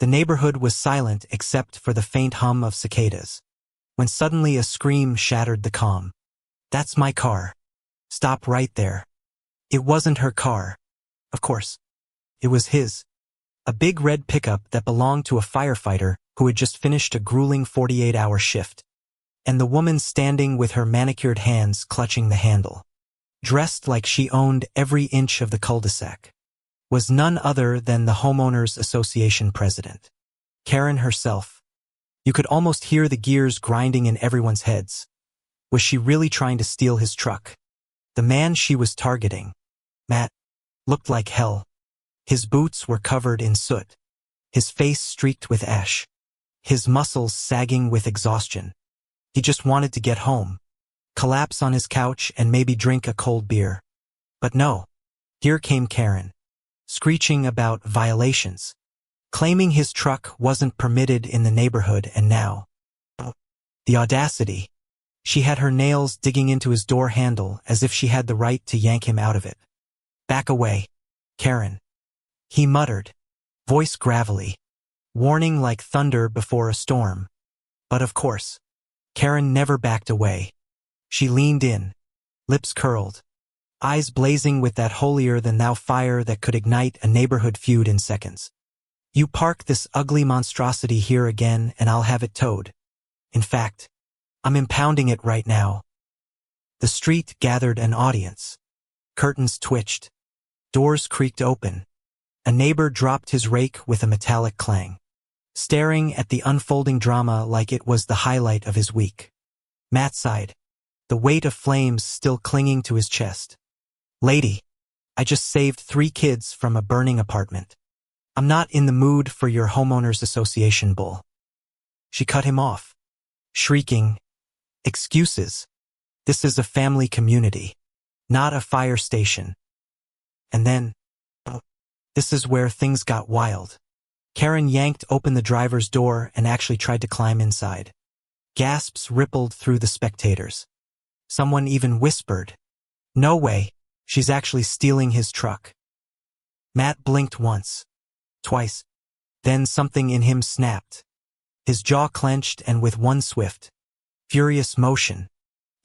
The neighborhood was silent except for the faint hum of cicadas, when suddenly a scream shattered the calm. "That's my car. Stop right there." It wasn't her car. Of course. It was his. A big red pickup that belonged to a firefighter who had just finished a grueling 48-hour shift. And the woman standing with her manicured hands clutching the handle, dressed like she owned every inch of the cul-de-sac, was none other than the Homeowners Association president, Karen herself. You could almost hear the gears grinding in everyone's heads. Was she really trying to steal his truck? The man she was targeting, Matt, looked like hell. His boots were covered in soot, his face streaked with ash, his muscles sagging with exhaustion. He just wanted to get home, collapse on his couch and maybe drink a cold beer. But no, here came Karen, screeching about violations, claiming his truck wasn't permitted in the neighborhood, and now, the audacity. She had her nails digging into his door handle as if she had the right to yank him out of it. "Back away, Karen," he muttered, voice gravelly, warning like thunder before a storm. But of course, Karen never backed away. She leaned in, lips curled, eyes blazing with that holier-than-thou fire that could ignite a neighborhood feud in seconds. "You park this ugly monstrosity here again and I'll have it towed. In fact, I'm impounding it right now." The street gathered an audience. Curtains twitched. Doors creaked open. A neighbor dropped his rake with a metallic clang, staring at the unfolding drama like it was the highlight of his week. Matt sighed, the weight of flames still clinging to his chest. "Lady, I just saved 3 kids from a burning apartment. I'm not in the mood for your homeowners association bull." She cut him off, shrieking, "Excuses. This is a family community, not a fire station." And then, this is where things got wild. Karen yanked open the driver's door and actually tried to climb inside. Gasps rippled through the spectators. Someone even whispered, "No way, she's actually stealing his truck." Matt blinked once, twice, then something in him snapped. His jaw clenched, and with one swift, furious motion,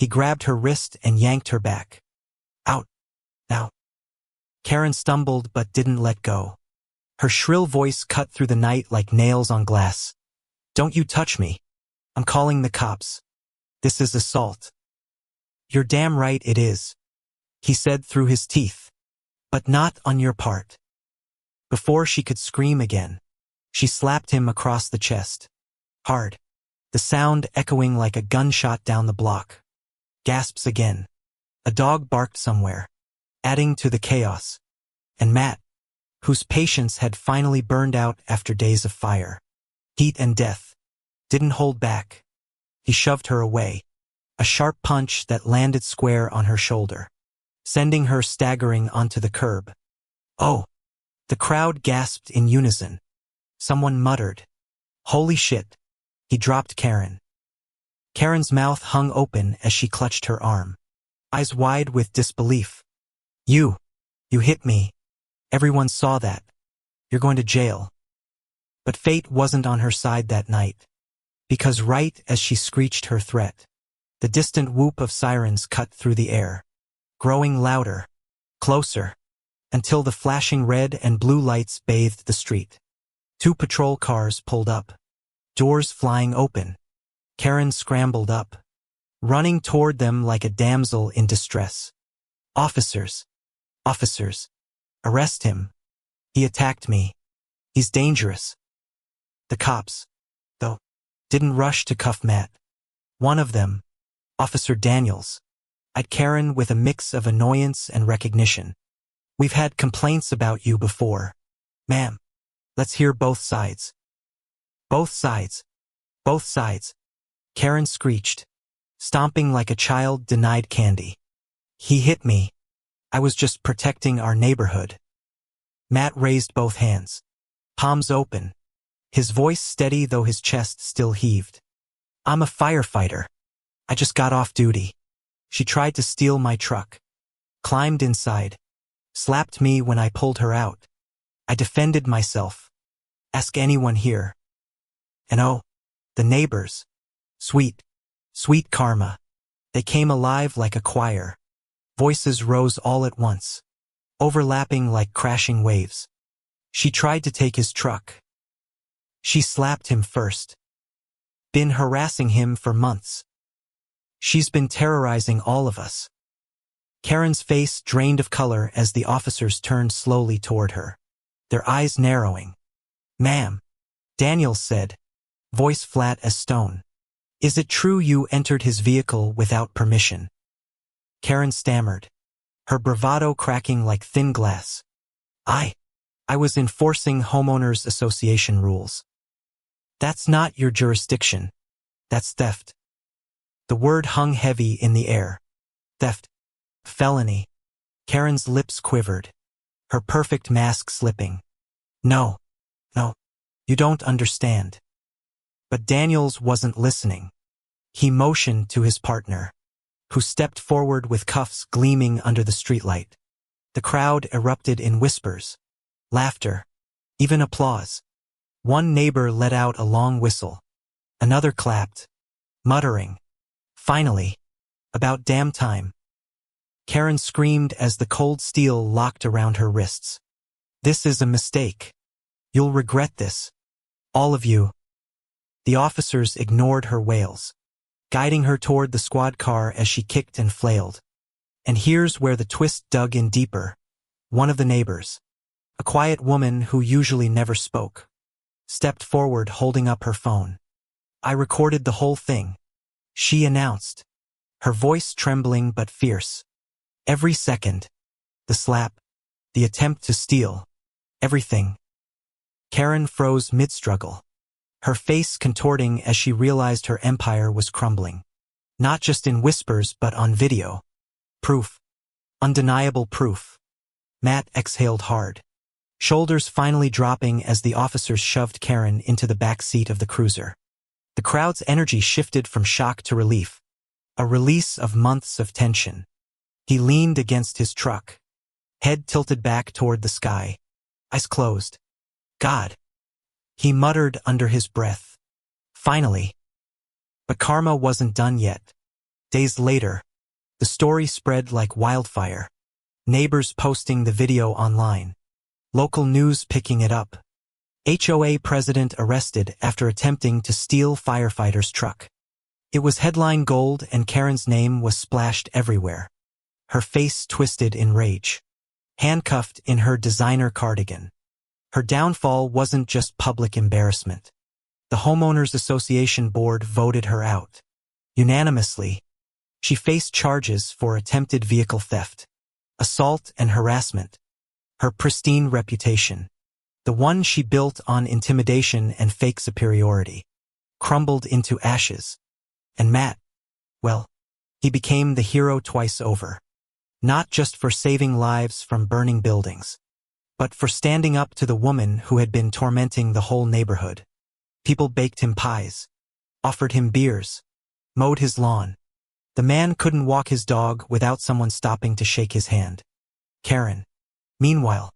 he grabbed her wrist and yanked her back. "Out, now." Karen stumbled but didn't let go. Her shrill voice cut through the night like nails on glass. "Don't you touch me. I'm calling the cops. This is assault." "You're damn right it is," he said through his teeth. "But not on your part." Before she could scream again, she slapped him across the chest. Hard, the sound echoing like a gunshot down the block. Gasps again. A dog barked somewhere, adding to the chaos. And Matt, whose patience had finally burned out after days of fire, heat and death, didn't hold back. He shoved her away, a sharp punch that landed square on her shoulder, sending her staggering onto the curb. "Oh!" The crowd gasped in unison. Someone muttered, "Holy shit." He dropped Karen. Karen's mouth hung open as she clutched her arm, eyes wide with disbelief. You hit me. Everyone saw that. You're going to jail." But fate wasn't on her side that night, because right as she screeched her threat, the distant whoop of sirens cut through the air, growing louder, closer, until the flashing red and blue lights bathed the street. 2 patrol cars pulled up, doors flying open. Karen scrambled up, running toward them like a damsel in distress. "Officers! Officers! Arrest him. He attacked me. He's dangerous." The cops, though, didn't rush to cuff Matt. One of them, Officer Daniels, eyed Karen with a mix of annoyance and recognition. "We've had complaints about you before. Ma'am, let's hear both sides." "Both sides. Both sides," Karen screeched, stomping like a child denied candy. "He hit me. I was just protecting our neighborhood." Matt raised both hands, palms open, his voice steady though his chest still heaved. "I'm a firefighter. I just got off duty. She tried to steal my truck, climbed inside, slapped me when I pulled her out. I defended myself. Ask anyone here. And oh, the neighbors. Sweet, sweet karma. They came alive like a choir. Voices rose all at once, overlapping like crashing waves. She tried to take his truck. She slapped him first. Been harassing him for months. She's been terrorizing all of us. Karen's face drained of color as the officers turned slowly toward her, their eyes narrowing. Ma'am, Daniels said, voice flat as stone. Is it true you entered his vehicle without permission? Karen stammered, her bravado cracking like thin glass. I was enforcing homeowners association rules. That's not your jurisdiction. That's theft. The word hung heavy in the air. Theft. Felony. Karen's lips quivered, her perfect mask slipping. No, you don't understand. But Daniels wasn't listening. He motioned to his partner, who stepped forward with cuffs gleaming under the streetlight. The crowd erupted in whispers, laughter, even applause. One neighbor let out a long whistle. Another clapped, muttering, finally, about damn time. Karen screamed as the cold steel locked around her wrists. This is a mistake. You'll regret this. All of you. The officers ignored her wails, guiding her toward the squad car as she kicked and flailed. And here's where the twist dug in deeper. One of the neighbors, a quiet woman who usually never spoke, stepped forward holding up her phone. I recorded the whole thing, she announced, her voice trembling but fierce. Every second. The slap, the attempt to steal, everything. Karen froze mid-struggle, her face contorting as she realized her empire was crumbling. Not just in whispers but on video. Proof. Undeniable proof. Matt exhaled hard, shoulders finally dropping as the officers shoved Karen into the back seat of the cruiser. The crowd's energy shifted from shock to relief, a release of months of tension. He leaned against his truck, head tilted back toward the sky, eyes closed. God, he muttered under his breath. Finally. But karma wasn't done yet. Days later, the story spread like wildfire. Neighbors posting the video online. Local news picking it up. HOA president arrested after attempting to steal firefighter's truck. It was headline gold and Karen's name was splashed everywhere. Her face twisted in rage. Handcuffed in her designer cardigan. Her downfall wasn't just public embarrassment. The Homeowners Association board voted her out. Unanimously. She faced charges for attempted vehicle theft, assault and harassment. Her pristine reputation, the one she built on intimidation and fake superiority, crumbled into ashes. And Matt, well, he became the hero twice over. Not just for saving lives from burning buildings, but for standing up to the woman who had been tormenting the whole neighborhood. People baked him pies, offered him beers, mowed his lawn. The man couldn't walk his dog without someone stopping to shake his hand. Karen, meanwhile,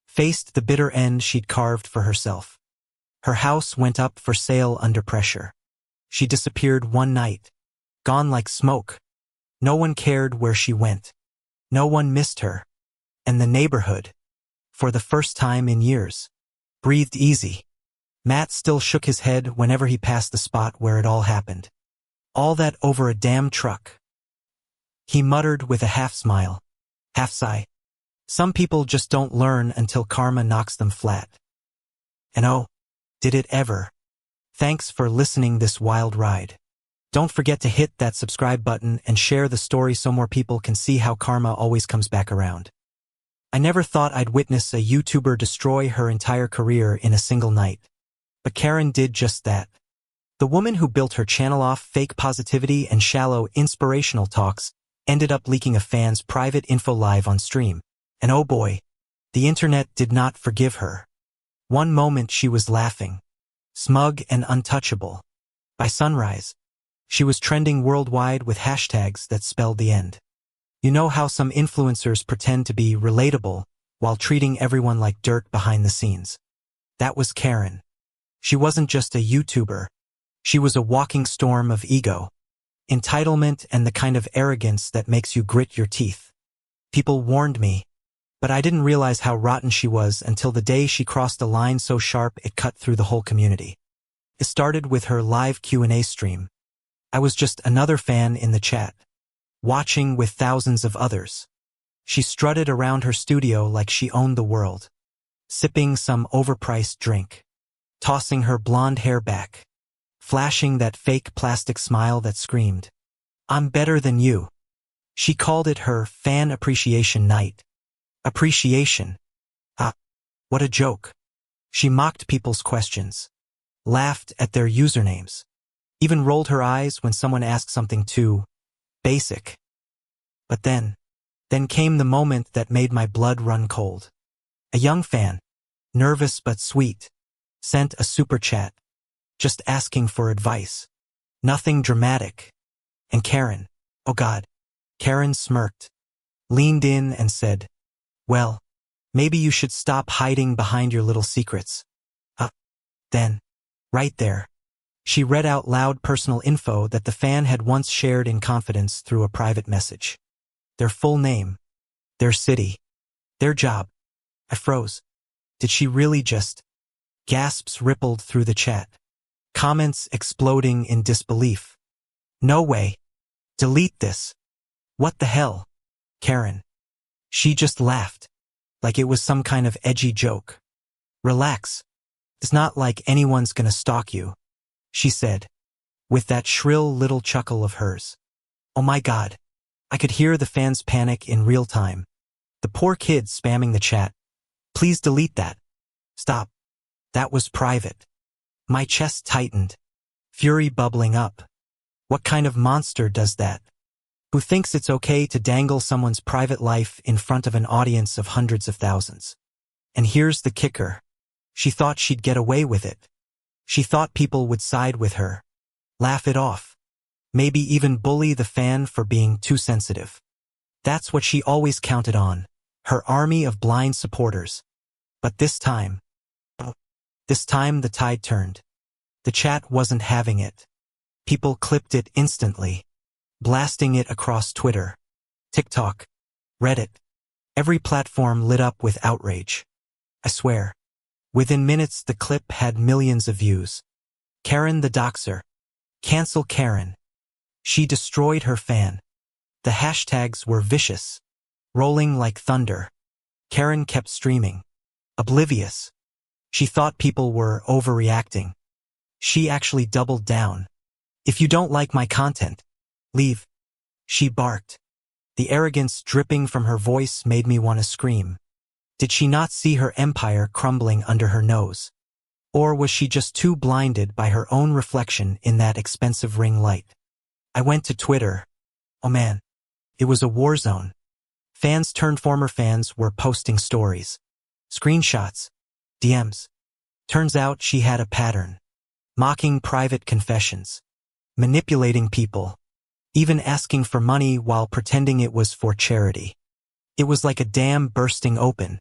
faced the bitter end she'd carved for herself. Her house went up for sale under pressure. She disappeared one night, gone like smoke. No one cared where she went. No one missed her. And the neighborhood, for the first time in years, breathed easy. Matt still shook his head whenever he passed the spot where it all happened. All that over a damn truck. He muttered with a half smile, half sigh. Some people just don't learn until karma knocks them flat. And oh, did it ever. Thanks for listening this wild ride. Don't forget to hit that subscribe button and share the story so more people can see how karma always comes back around. I never thought I'd witness a YouTuber destroy her entire career in a single night. But Karen did just that. The woman who built her channel off fake positivity and shallow, inspirational talks ended up leaking a fan's private info live on stream. And oh boy, the internet did not forgive her. One moment she was laughing, smug and untouchable. By sunrise, she was trending worldwide with hashtags that spelled the end. You know how some influencers pretend to be relatable while treating everyone like dirt behind the scenes? That was Karen. She wasn't just a YouTuber. She was a walking storm of ego, entitlement, and the kind of arrogance that makes you grit your teeth. People warned me, but I didn't realize how rotten she was until the day she crossed a line so sharp it cut through the whole community. It started with her live Q&A stream. I was just another fan in the chat, watching with thousands of others. She strutted around her studio like she owned the world, sipping some overpriced drink, tossing her blonde hair back, flashing that fake plastic smile that screamed, "I'm better than you." She called it her fan appreciation night. Appreciation. Ah, what a joke. She mocked people's questions, laughed at their usernames, even rolled her eyes when someone asked something too basic. But then came the moment that made my blood run cold. A young fan, nervous but sweet, sent a super chat, just asking for advice. Nothing dramatic. And Karen, oh God, Karen smirked, leaned in and said, "Well, maybe you should stop hiding behind your little secrets." Then, right there, she read out loud personal info that the fan had once shared in confidence through a private message. Their full name, their city, their job. I froze. Did she really just? Gasps rippled through the chat, comments exploding in disbelief. No way. Delete this. What the hell? Karen. She just laughed, like it was some kind of edgy joke. Relax. It's not like anyone's gonna stalk you, she said, with that shrill little chuckle of hers. Oh my God. I could hear the fans panic in real time. The poor kids spamming the chat. Please delete that. Stop. That was private. My chest tightened, fury bubbling up. What kind of monster does that? Who thinks it's okay to dangle someone's private life in front of an audience of hundreds of thousands? And here's the kicker. She thought she'd get away with it. She thought people would side with her, laugh it off, maybe even bully the fan for being too sensitive. That's what she always counted on, her army of blind supporters. But this time the tide turned. The chat wasn't having it. People clipped it instantly, blasting it across Twitter, TikTok, Reddit. Every platform lit up with outrage. I swear. Within minutes the clip had millions of views. Karen the doxer. Cancel Karen. She destroyed her fan. The hashtags were vicious, rolling like thunder. Karen kept streaming, oblivious. She thought people were overreacting. She actually doubled down. If you don't like my content, leave. She barked. The arrogance dripping from her voice made me want to scream. Did she not see her empire crumbling under her nose? Or was she just too blinded by her own reflection in that expensive ring light? I went to Twitter. Oh man, it was a war zone. Fans turned former fans were posting stories, screenshots, DMs. Turns out she had a pattern. Mocking private confessions, manipulating people, even asking for money while pretending it was for charity. It was like a dam bursting open.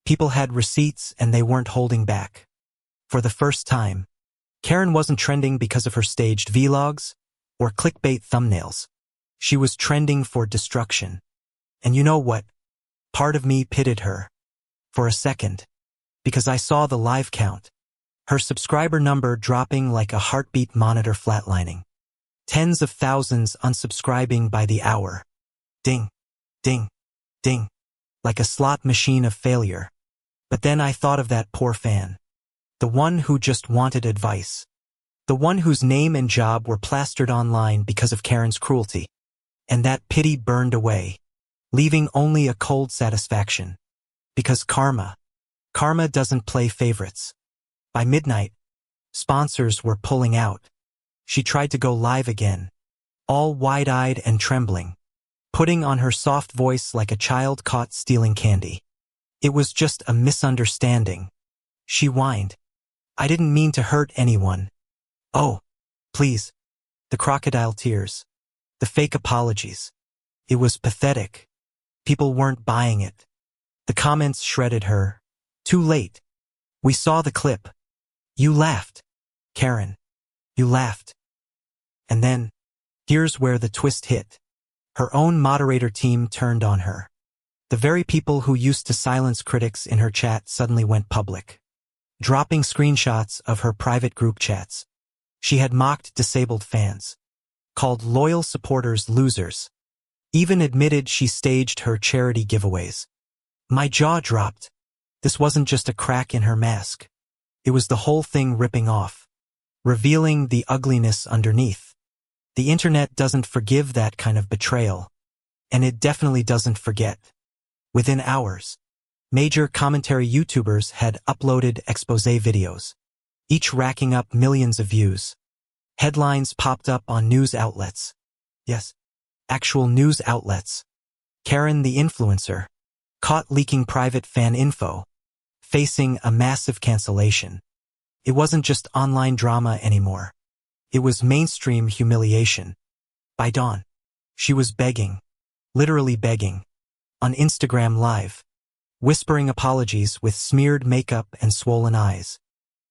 People had receipts and they weren't holding back. For the first time, Karen wasn't trending because of her staged vlogs or clickbait thumbnails. She was trending for destruction. And you know what? Part of me pitied her. For a second. Because I saw the live count. Her subscriber number dropping like a heartbeat monitor flatlining. Tens of thousands unsubscribing by the hour. Ding, ding, ding. Like a slot machine of failure. But then I thought of that poor fan. The one who just wanted advice. The one whose name and job were plastered online because of Karen's cruelty. And that pity burned away, leaving only a cold satisfaction. Because karma doesn't play favorites. By midnight, sponsors were pulling out. She tried to go live again, all wide-eyed and trembling, putting on her soft voice like a child caught stealing candy. It was just a misunderstanding. She whined. I didn't mean to hurt anyone. Oh, please. The crocodile tears. The fake apologies. It was pathetic. People weren't buying it. The comments shredded her. Too late. We saw the clip. You laughed. Karen, you laughed. And then, here's where the twist hit. Her own moderator team turned on her. The very people who used to silence critics in her chat suddenly went public, dropping screenshots of her private group chats. She had mocked disabled fans, called loyal supporters losers, even admitted she staged her charity giveaways. My jaw dropped. This wasn't just a crack in her mask. It was the whole thing ripping off, revealing the ugliness underneath. The internet doesn't forgive that kind of betrayal, and it definitely doesn't forget. Within hours, major commentary YouTubers had uploaded expose videos, each racking up millions of views. Headlines popped up on news outlets. Yes, actual news outlets. Karen the influencer, caught leaking private fan info, facing a massive cancellation. It wasn't just online drama anymore. It was mainstream humiliation. By dawn, she was begging, literally begging, on Instagram Live, whispering apologies with smeared makeup and swollen eyes.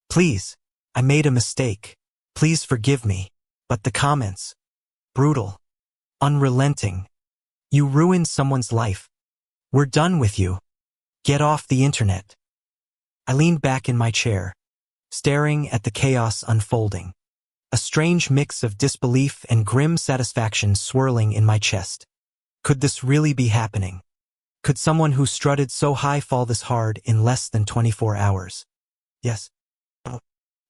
Please, I made a mistake. Please forgive me. But the comments, brutal, unrelenting. You ruined someone's life. We're done with you. Get off the internet. I leaned back in my chair, staring at the chaos unfolding, a strange mix of disbelief and grim satisfaction swirling in my chest. Could this really be happening? Could someone who strutted so high fall this hard in less than 24 hours? Yes. Oh,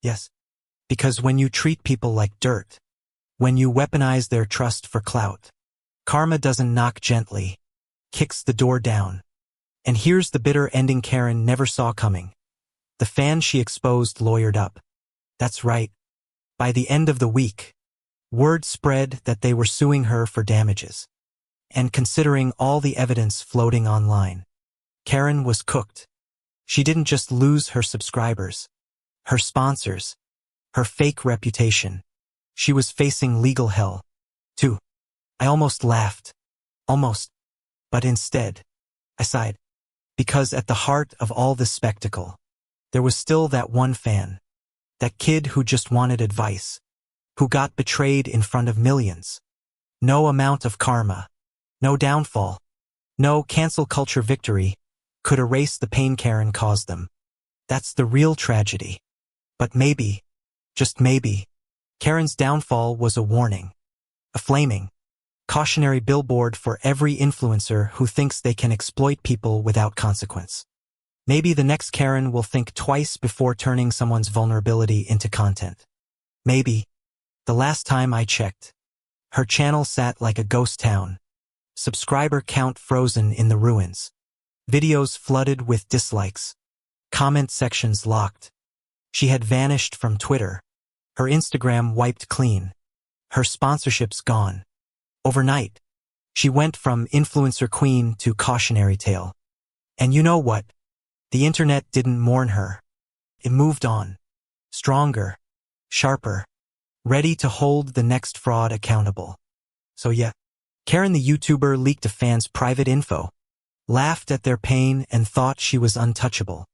yes. Because when you treat people like dirt, when you weaponize their trust for clout, karma doesn't knock gently, kicks the door down. And here's the bitter ending Karen never saw coming. The fan she exposed lawyered up. That's right. By the end of the week, word spread that they were suing her for damages. And considering all the evidence floating online, Karen was cooked. She didn't just lose her subscribers, her sponsors, her fake reputation. She was facing legal hell, too. I almost laughed. Almost. But instead, I sighed. Because at the heart of all this spectacle, there was still that one fan. That kid who just wanted advice. Who got betrayed in front of millions. No amount of karma. No downfall, no cancel culture victory could erase the pain Karen caused them. That's the real tragedy. But maybe, just maybe, Karen's downfall was a warning, a flaming, cautionary billboard for every influencer who thinks they can exploit people without consequence. Maybe the next Karen will think twice before turning someone's vulnerability into content. Maybe, the last time I checked, her channel sat like a ghost town. Subscriber count frozen in the ruins. Videos flooded with dislikes. Comment sections locked. She had vanished from Twitter. Her Instagram wiped clean. Her sponsorships gone. Overnight, she went from influencer queen to cautionary tale. And you know what? The internet didn't mourn her. It moved on. Stronger. Sharper. Ready to hold the next fraud accountable. So yeah. Karen the YouTuber leaked a fan's private info, laughed at their pain and thought she was untouchable.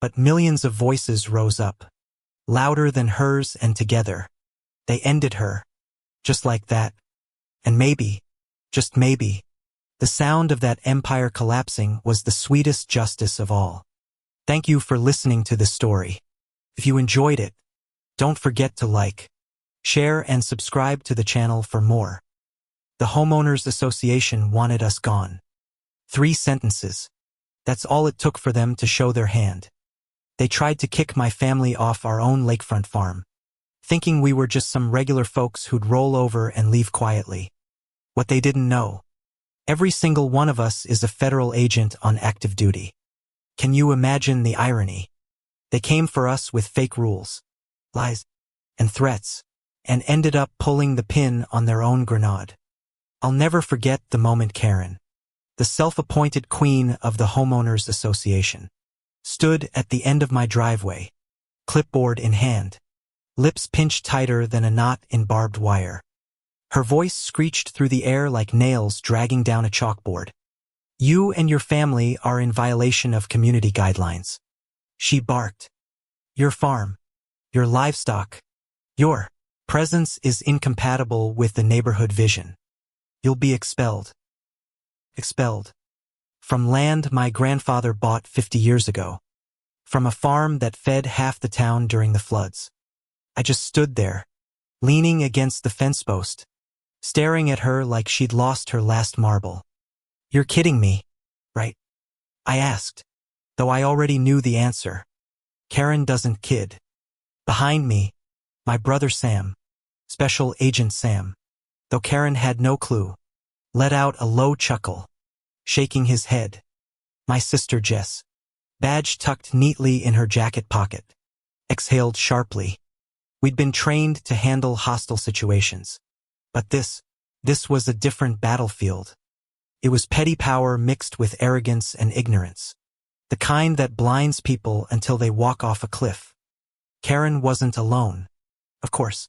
But millions of voices rose up, louder than hers, and together, they ended her. Just like that. And maybe, just maybe, the sound of that empire collapsing was the sweetest justice of all. Thank you for listening to this story. If you enjoyed it, don't forget to like, share, and subscribe to the channel for more. The Homeowners Association wanted us gone. 3 sentences. That's all it took for them to show their hand. They tried to kick my family off our own lakefront farm, thinking we were just some regular folks who'd roll over and leave quietly. What they didn't know. Every single one of us is a federal agent on active duty. Can you imagine the irony? They came for us with fake rules, lies, and threats, and ended up pulling the pin on their own grenade. I'll never forget the moment Karen, the self-appointed queen of the Homeowners Association, stood at the end of my driveway, clipboard in hand, lips pinched tighter than a knot in barbed wire. Her voice screeched through the air like nails dragging down a chalkboard. You and your family are in violation of community guidelines. She barked. Your farm, your livestock, Your presence is incompatible with the neighborhood vision. You'll be expelled. Expelled. From land my grandfather bought 50 years ago. From a farm that fed half the town during the floods. I just stood there, leaning against the fence post, staring at her like she'd lost her last marble. You're kidding me, right? I asked, though I already knew the answer. Karen doesn't kid. Behind me, my brother Sam, Special Agent Sam, though Karen had no clue, let out a low chuckle, shaking his head. My sister Jess, badge tucked neatly in her jacket pocket, exhaled sharply. We'd been trained to handle hostile situations. But this was a different battlefield. It was petty power mixed with arrogance and ignorance. The kind that blinds people until they walk off a cliff. Karen wasn't alone. Of course.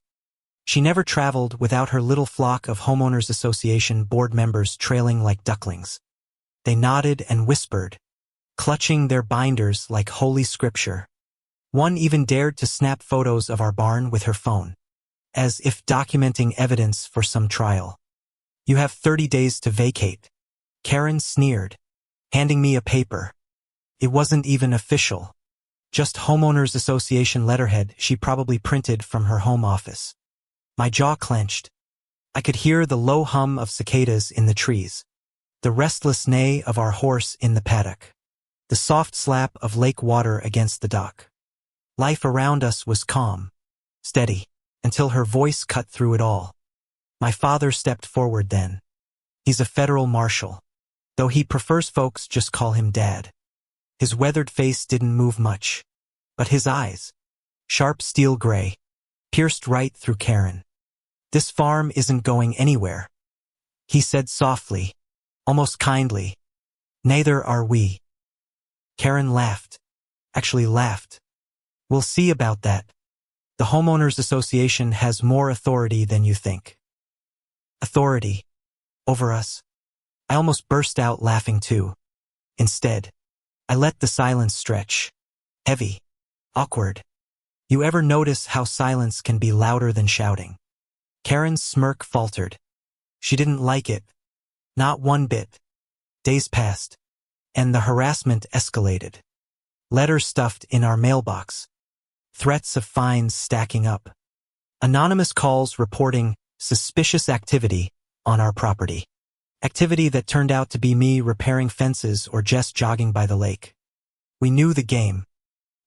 She never traveled without her little flock of homeowners association board members trailing like ducklings. They nodded and whispered, clutching their binders like holy scripture. One even dared to snap photos of our barn with her phone, as if documenting evidence for some trial. You have 30 days to vacate. Karen sneered, handing me a paper. It wasn't even official. Just homeowners association letterhead she probably printed from her home office. My jaw clenched. I could hear the low hum of cicadas in the trees, the restless neigh of our horse in the paddock, the soft slap of lake water against the dock. Life around us was calm, steady, until her voice cut through it all. My father stepped forward then. He's a federal marshal, though he prefers folks just call him Dad. His weathered face didn't move much, but his eyes, sharp steel gray, pierced right through Karen. This farm isn't going anywhere, he said softly, almost kindly. Neither are we. Karen laughed, actually laughed. We'll see about that. The homeowners association has more authority than you think. Authority. Over us. I almost burst out laughing too. Instead, I let the silence stretch. Heavy. Awkward. You ever notice how silence can be louder than shouting? Karen's smirk faltered. She didn't like it. Not one bit. Days passed, and the harassment escalated. Letters stuffed in our mailbox. Threats of fines stacking up. Anonymous calls reporting suspicious activity on our property. Activity that turned out to be me repairing fences or just jogging by the lake. We knew the game.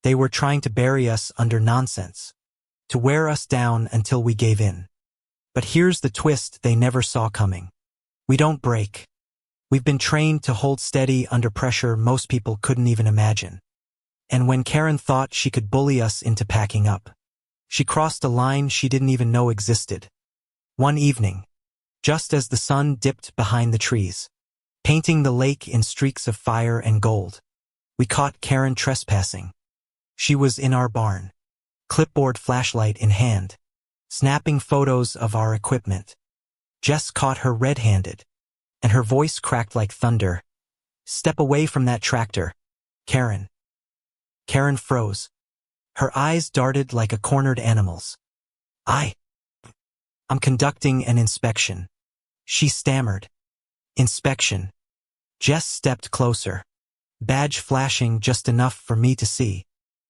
They were trying to bury us under nonsense, to wear us down until we gave in. But here's the twist they never saw coming. We don't break. We've been trained to hold steady under pressure most people couldn't even imagine. And when Karen thought she could bully us into packing up, she crossed a line she didn't even know existed. One evening, just as the sun dipped behind the trees, painting the lake in streaks of fire and gold, we caught Karen trespassing. She was in our barn, clipboard flashlight in hand, snapping photos of our equipment. Jess caught her red-handed, and her voice cracked like thunder. Step away from that tractor, Karen. Karen froze. Her eyes darted like a cornered animal's. I'm conducting an inspection. She stammered. Inspection. Jess stepped closer, badge flashing just enough for me to see,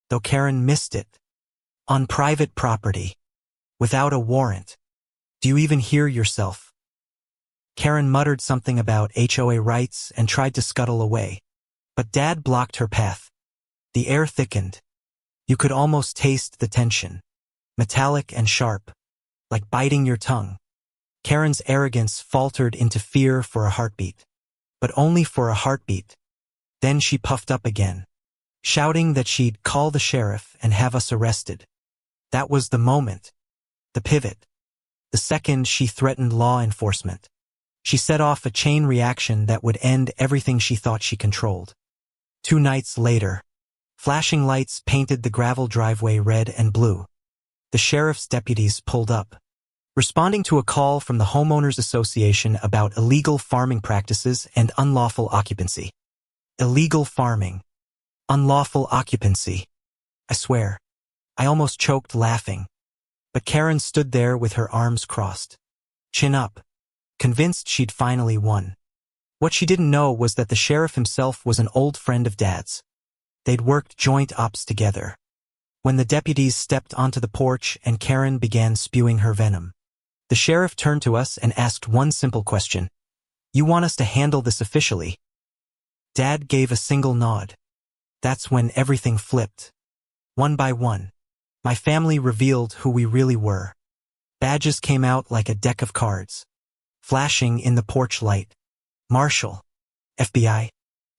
though Karen missed it. On private property. Without a warrant. Do you even hear yourself? Karen muttered something about HOA rights and tried to scuttle away, but Dad blocked her path. The air thickened. You could almost taste the tension, metallic and sharp, like biting your tongue. Karen's arrogance faltered into fear for a heartbeat, but only for a heartbeat. Then she puffed up again, shouting that she'd call the sheriff and have us arrested. That was the moment, the pivot. The second she threatened law enforcement, she set off a chain reaction that would end everything she thought she controlled. 2 nights later, flashing lights painted the gravel driveway red and blue. The sheriff's deputies pulled up, responding to a call from the Homeowners Association about illegal farming practices and unlawful occupancy. Illegal farming. Unlawful occupancy. I swear, I almost choked laughing. But Karen stood there with her arms crossed, chin up, convinced she'd finally won. What she didn't know was that the sheriff himself was an old friend of Dad's. They'd worked joint ops together. When the deputies stepped onto the porch and Karen began spewing her venom, the sheriff turned to us and asked one simple question. "You want us to handle this officially?" Dad gave a single nod. That's when everything flipped. One by one, my family revealed who we really were. Badges came out like a deck of cards, flashing in the porch light. Marshal, FBI,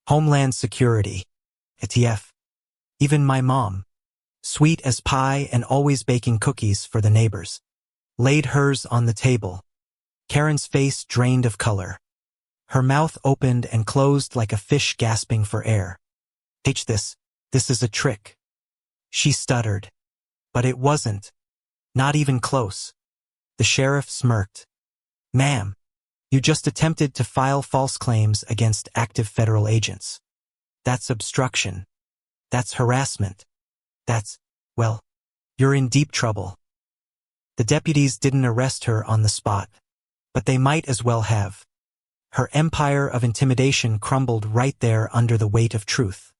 Homeland Security, ATF. Even my mom, sweet as pie and always baking cookies for the neighbors, laid hers on the table. Karen's face drained of color. Her mouth opened and closed like a fish gasping for air. This is a trick," she stuttered. But it wasn't. Not even close. The sheriff smirked. "Ma'am, you just attempted to file false claims against active federal agents. That's obstruction. That's harassment. Well, you're in deep trouble." The deputies didn't arrest her on the spot, but they might as well have. Her empire of intimidation crumbled right there under the weight of truth.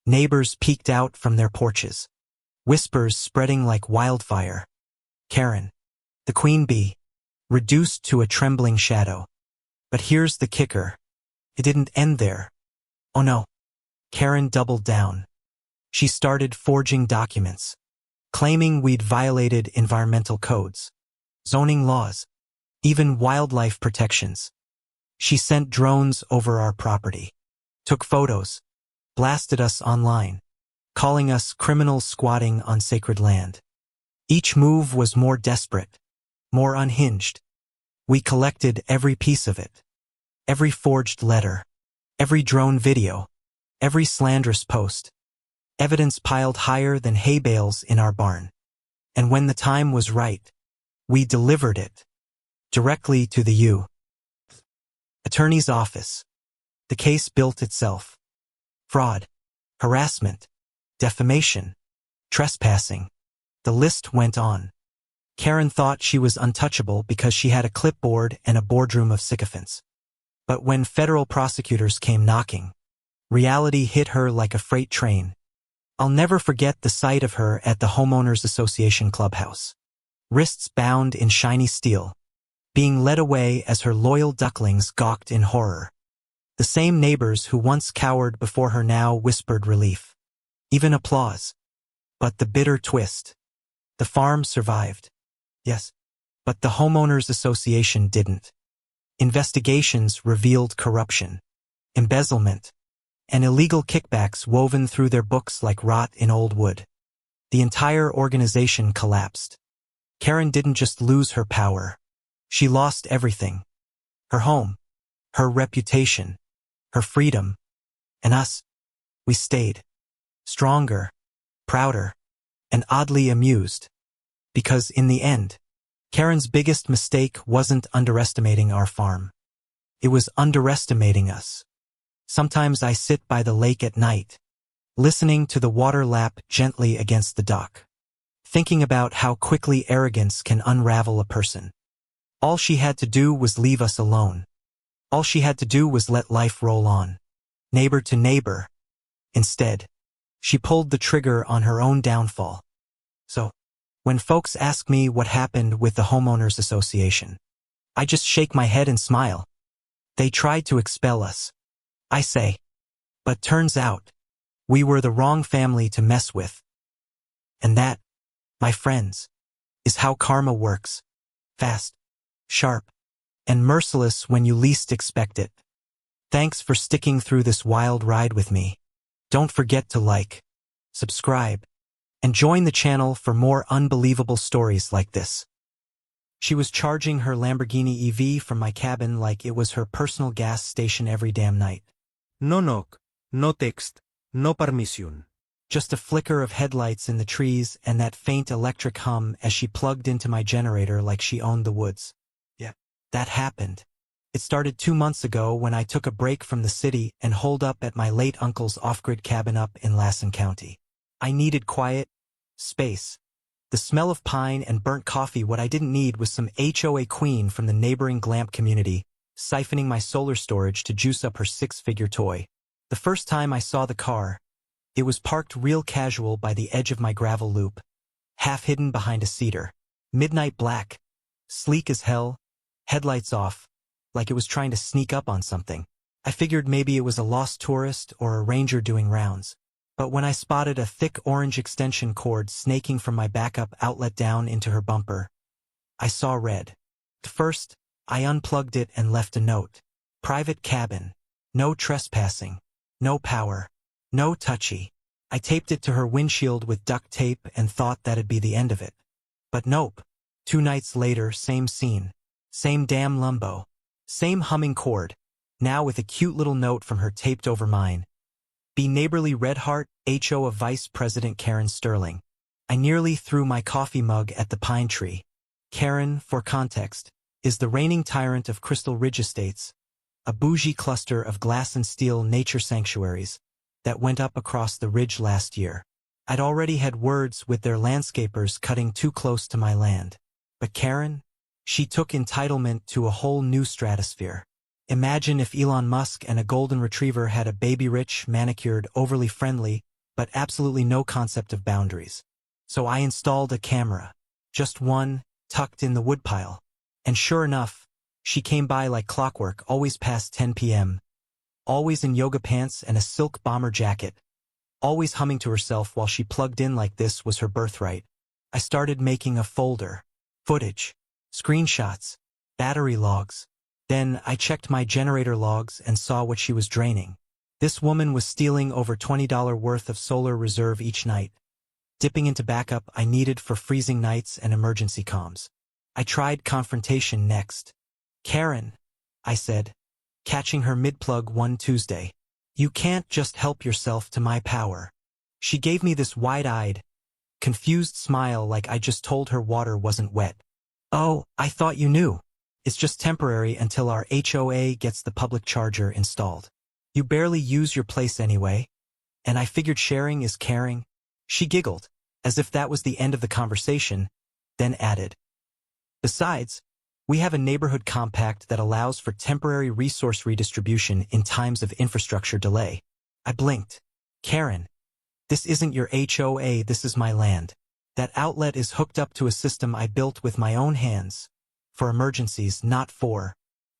Neighbors peeked out from their porches, whispers spreading like wildfire. Karen, the queen bee, reduced to a trembling shadow. But here's the kicker. It didn't end there. Oh no. Karen doubled down. She started forging documents, claiming we'd violated environmental codes, zoning laws, even wildlife protections. She sent drones over our property, took photos, blasted us online, calling us criminals squatting on sacred land. Each move was more desperate, more unhinged. We collected every piece of it. Every forged letter, every drone video, every slanderous post. Evidence piled higher than hay bales in our barn. And when the time was right, we delivered it directly to the U. Attorney's office. The case built itself. Fraud, harassment, defamation, trespassing. The list went on. Karen thought she was untouchable because she had a clipboard and a boardroom of sycophants. But when federal prosecutors came knocking, reality hit her like a freight train. I'll never forget the sight of her at the Homeowners Association clubhouse. Wrists bound in shiny steel, being led away as her loyal ducklings gawked in horror. The same neighbors who once cowered before her now whispered relief. Even applause. But the bitter twist. The farm survived. Yes, but the Homeowners Association didn't. Investigations revealed corruption, embezzlement, and illegal kickbacks woven through their books like rot in old wood. The entire organization collapsed. Karen didn't just lose her power. She lost everything. Her home, her reputation, her freedom, and us. We stayed. Stronger, prouder, and oddly amused. Because in the end, Karen's biggest mistake wasn't underestimating our farm. It was underestimating us. Sometimes I sit by the lake at night, listening to the water lap gently against the dock, thinking about how quickly arrogance can unravel a person. All she had to do was leave us alone. All she had to do was let life roll on, neighbor to neighbor. Instead, she pulled the trigger on her own downfall. So, when folks ask me what happened with the Homeowners Association, I just shake my head and smile. They tried to expel us, I say. But turns out, we were the wrong family to mess with. And that, my friends, is how karma works. Fast, sharp, and merciless when you least expect it. Thanks for sticking through this wild ride with me. Don't forget to like, subscribe, and join the channel for more unbelievable stories like this. She was charging her Lamborghini EV from my cabin like it was her personal gas station every damn night. No knock, no text, no permission. Just a flicker of headlights in the trees and that faint electric hum as she plugged into my generator like she owned the woods. Yeah, that happened. It started 2 months ago when I took a break from the city and holed up at my late uncle's off-grid cabin up in Lassen County. I needed quiet, space, The smell of pine and burnt coffee. What I didn't need was some HOA queen from the neighboring glamp community, siphoning my solar storage to juice up her six-figure toy. The first time I saw the car, it was parked real casual by the edge of my gravel loop, half hidden behind a cedar. Midnight black, sleek as hell, headlights off, like it was trying to sneak up on something. I figured maybe it was a lost tourist or a ranger doing rounds. But when I spotted a thick orange extension cord snaking from my backup outlet down into her bumper, I saw red. First, I unplugged it and left a note. Private cabin. No trespassing. No power. No touchy. I taped it to her windshield with duct tape and thought that'd be the end of it. But nope. 2 nights later, same scene. Same damn lumbo. Same humming cord. Now with a cute little note from her taped over mine. Be neighborly Redheart, HOA Vice President Karen Sterling. I nearly threw my coffee mug at the pine tree. Karen, for context, is the reigning tyrant of Crystal Ridge Estates, a bougie cluster of glass and steel nature sanctuaries that went up across the ridge last year. I'd already had words with their landscapers cutting too close to my land. But Karen? She took entitlement to a whole new stratosphere. Imagine if Elon Musk and a golden retriever had a baby-rich, manicured, overly friendly, but absolutely no concept of boundaries. So I installed a camera. Just one, tucked in the woodpile. And sure enough, she came by like clockwork, always past 10 p.m., always in yoga pants and a silk bomber jacket, always humming to herself while she plugged in like this was her birthright. I started making a folder. Footage. Screenshots. Battery logs. Then I checked my generator logs and saw what she was draining. This woman was stealing over $20 worth of solar reserve each night, dipping into backup I needed for freezing nights and emergency comms. I tried confrontation next. Karen, I said, catching her mid-plug one Tuesday. You can't just help yourself to my power. She gave me this wide-eyed, confused smile like I just told her water wasn't wet. Oh, I thought you knew. It's just temporary until our HOA gets the public charger installed. You barely use your place anyway. And I figured sharing is caring. She giggled, as if that was the end of the conversation, then added. Besides, we have a neighborhood compact that allows for temporary resource redistribution in times of infrastructure delay. I blinked. Karen, this isn't your HOA, this is my land. That outlet is hooked up to a system I built with my own hands. For emergencies, not for.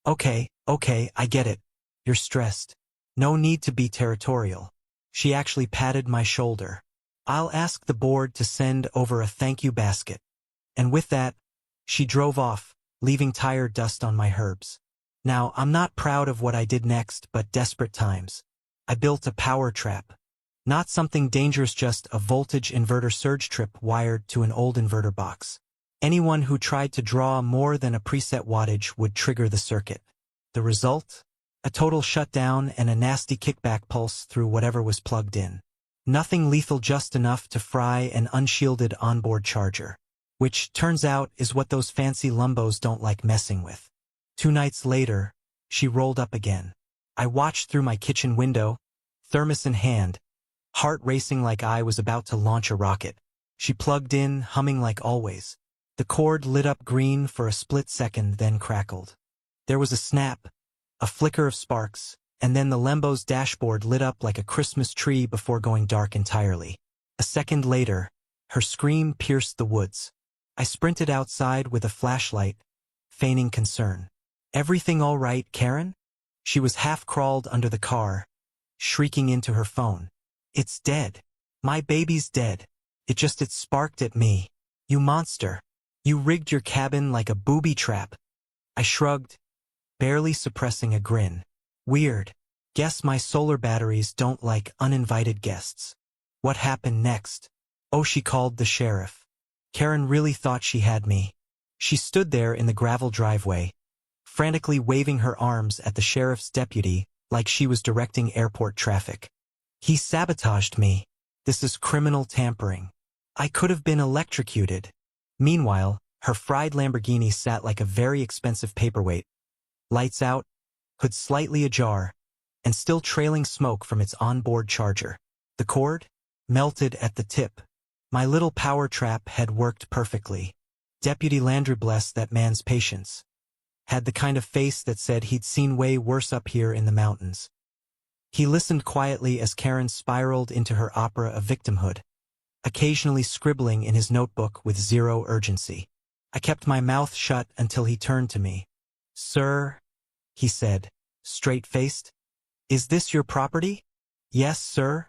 Okay, I get it. You're stressed. No need to be territorial. She actually patted my shoulder. I'll ask the board to send over a thank you basket. And with that, she drove off, leaving tire dust on my herbs. Now, I'm not proud of what I did next, but desperate times. I built a power trap. Not something dangerous, just a voltage inverter surge trip wired to an old inverter box. Anyone who tried to draw more than a preset wattage would trigger the circuit. The result? A total shutdown and a nasty kickback pulse through whatever was plugged in. Nothing lethal, just enough to fry an unshielded onboard charger. Which, turns out, is what those fancy lumbos don't like messing with. 2 nights later, she rolled up again. I watched through my kitchen window, thermos in hand, heart racing like I was about to launch a rocket. She plugged in, humming like always. The cord lit up green for a split second, then crackled. There was a snap, a flicker of sparks, and then the Lambo's dashboard lit up like a Christmas tree before going dark entirely. A second later, her scream pierced the woods. I sprinted outside with a flashlight, feigning concern. Everything all right, Karen? She was half-crawled under the car, shrieking into her phone. It's dead. My baby's dead. It sparked at me. You monster. You rigged your cabin like a booby trap. I shrugged, barely suppressing a grin. Weird. Guess my solar batteries don't like uninvited guests. What happened next? Oh, she called the sheriff. Karen really thought she had me. She stood there in the gravel driveway, frantically waving her arms at the sheriff's deputy like she was directing airport traffic. He sabotaged me. This is criminal tampering. I could have been electrocuted. Meanwhile, her fried Lamborghini sat like a very expensive paperweight. Lights out, hood slightly ajar, and still trailing smoke from its onboard charger. The cord? Melted at the tip. My little power trap had worked perfectly. Deputy Landry, bless that man's patience, had the kind of face that said he'd seen way worse up here in the mountains. He listened quietly as Karen spiraled into her opera of victimhood, occasionally scribbling in his notebook with zero urgency. I kept my mouth shut until he turned to me. "Sir," he said, straight-faced, "is this your property?" "Yes, sir,"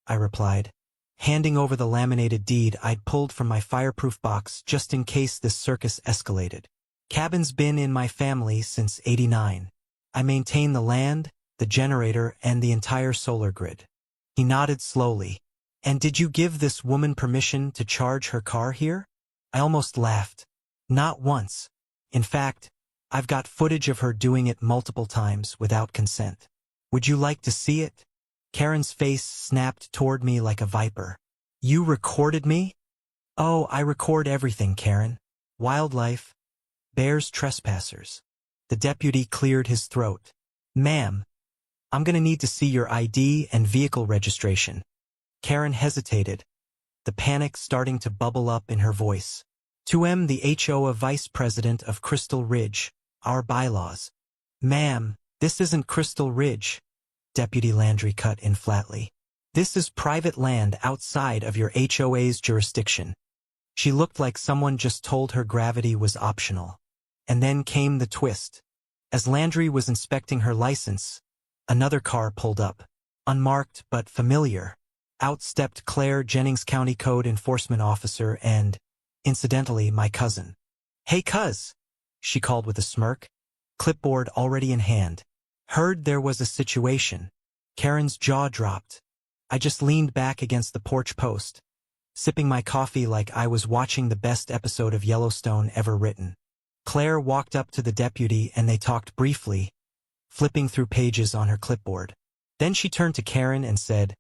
I replied, handing over the laminated deed I'd pulled from my fireproof box just in case this circus escalated. "Cabin's been in my family since '89. I maintain the land, the generator, and the entire solar grid." He nodded slowly. "And did you give this woman permission to charge her car here?" I almost laughed. "Not once. In fact, I've got footage of her doing it multiple times without consent. Would you like to see it?" Karen's face snapped toward me like a viper. "You recorded me?" "Oh, I record everything, Karen. Wildlife, bears, trespassers." The deputy cleared his throat. "Ma'am, I'm gonna need to see your ID and vehicle registration." Karen hesitated, the panic starting to bubble up in her voice. "To M, the HOA Vice President of Crystal Ridge, our bylaws." "Ma'am, this isn't Crystal Ridge," Deputy Landry cut in flatly. "This is private land outside of your HOA's jurisdiction." She looked like someone just told her gravity was optional. And then came the twist. As Landry was inspecting her license, another car pulled up. Unmarked but familiar. Out stepped Claire Jennings, County Code Enforcement Officer, and, incidentally, my cousin. "Hey, cuz," she called with a smirk, clipboard already in hand. "Heard there was a situation." Karen's jaw dropped. I just leaned back against the porch post, sipping my coffee like I was watching the best episode of Yellowstone ever written. Claire walked up to the deputy and they talked briefly, flipping through pages on her clipboard. Then she turned to Karen and said,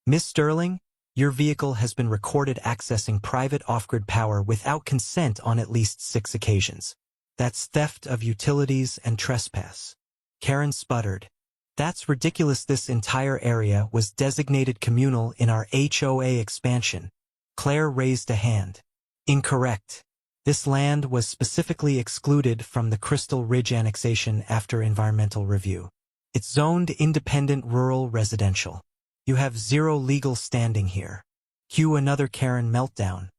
"Miss Sterling, your vehicle has been recorded accessing private off-grid power without consent on at least 6 occasions. That's theft of utilities and trespass." Karen sputtered. "That's ridiculous. This entire area was designated communal in our HOA expansion." Claire raised a hand. "Incorrect. This land was specifically excluded from the Crystal Ridge annexation after environmental review. It's zoned independent rural residential. You have zero legal standing here." Cue another Karen meltdown.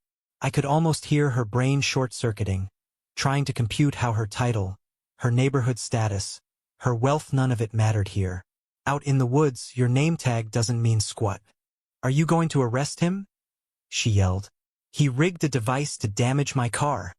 I could almost hear her brain short-circuiting, trying to compute how her title, her neighborhood status, her wealth, none of it mattered here. "Out in the woods, your name tag doesn't mean squat." "Are you going to arrest him?" she yelled. "He rigged a device to damage my car."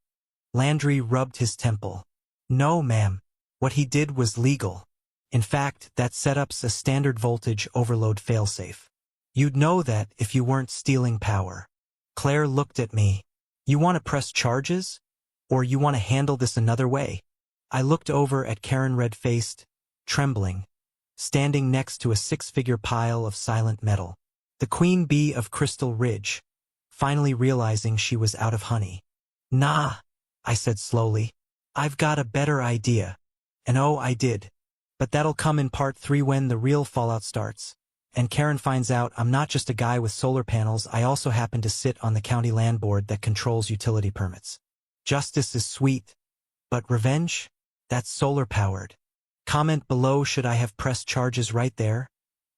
Landry rubbed his temple. "No, ma'am. What he did was legal. In fact, that setup's a standard voltage overload failsafe. You'd know that if you weren't stealing power." Claire looked at me. "You want to press charges? Or you want to handle this another way?" I looked over at Karen, red-faced, trembling, standing next to a 6-figure pile of silent metal. The queen bee of Crystal Ridge, finally realizing she was out of honey. "Nah," I said slowly. "I've got a better idea." And oh, I did. But that'll come in part 3 when the real fallout starts. And Karen finds out I'm not just a guy with solar panels, I also happen to sit on the county land board that controls utility permits. Justice is sweet, but revenge? That's solar-powered. Comment below, should I have pressed charges right there?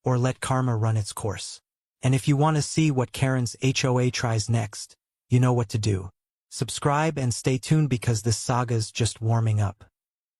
Or let karma run its course? And if you want to see what Karen's HOA tries next, you know what to do. Subscribe and stay tuned because this saga's just warming up.